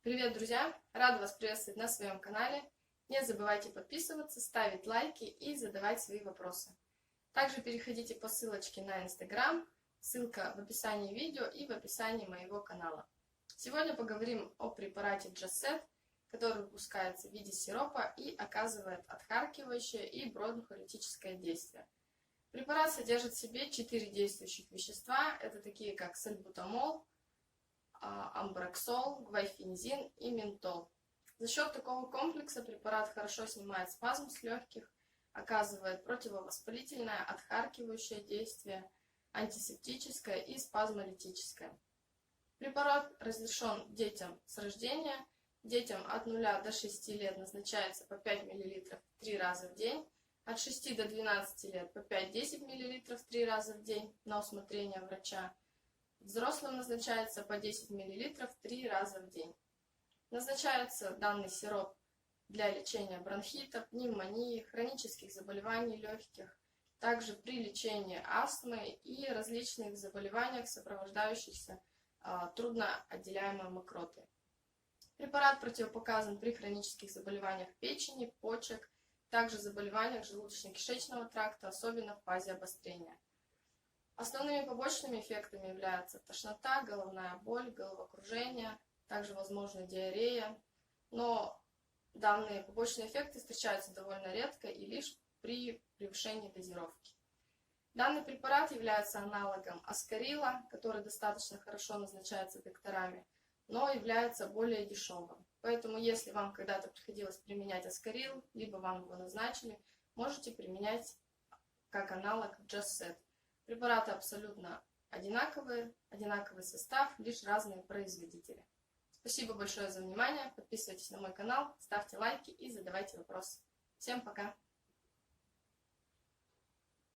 Привет, друзья! Рада вас приветствовать на своем канале. Не забывайте подписываться, ставить лайки и задавать свои вопросы. Также переходите по ссылочке на Instagram, ссылка в описании видео и в описании моего канала. Сегодня поговорим о препарате Just-Set, который выпускается в виде сиропа и оказывает отхаркивающее и бронхолитическое действие. Препарат содержит в себе 4 действующих вещества, это такие как сальбутамол, амброксол, гвайфенизин и ментол. За счет такого комплекса препарат хорошо снимает спазм с легких, оказывает противовоспалительное, отхаркивающее действие, антисептическое и спазмолитическое. Препарат разрешен детям с рождения. Детям от 0 до 6 лет назначается по 5 мл 3 раза в день, от 6 до 12 лет по 5-10 мл 3 раза в день на усмотрение врача. Взрослым назначается по 10 мл 3 раза в день. Назначается данный сироп для лечения бронхита, пневмонии, хронических заболеваний легких, также при лечении астмы и различных заболеваниях, сопровождающихся трудно отделяемой мокротой. Препарат противопоказан при хронических заболеваниях печени, почек, также заболеваниях желудочно-кишечного тракта, особенно в фазе обострения. Основными побочными эффектами являются тошнота, головная боль, головокружение, также возможна диарея, но данные побочные эффекты встречаются довольно редко и лишь при превышении дозировки. Данный препарат является аналогом аскарила, который достаточно хорошо назначается докторами, но является более дешевым. Поэтому, если вам когда-то приходилось применять аскарил, либо вам его назначили, можете применять как аналог Just-Set. Препараты абсолютно одинаковые, одинаковый состав, лишь разные производители. Спасибо большое за внимание, подписывайтесь на мой канал, ставьте лайки и задавайте вопросы. Всем пока!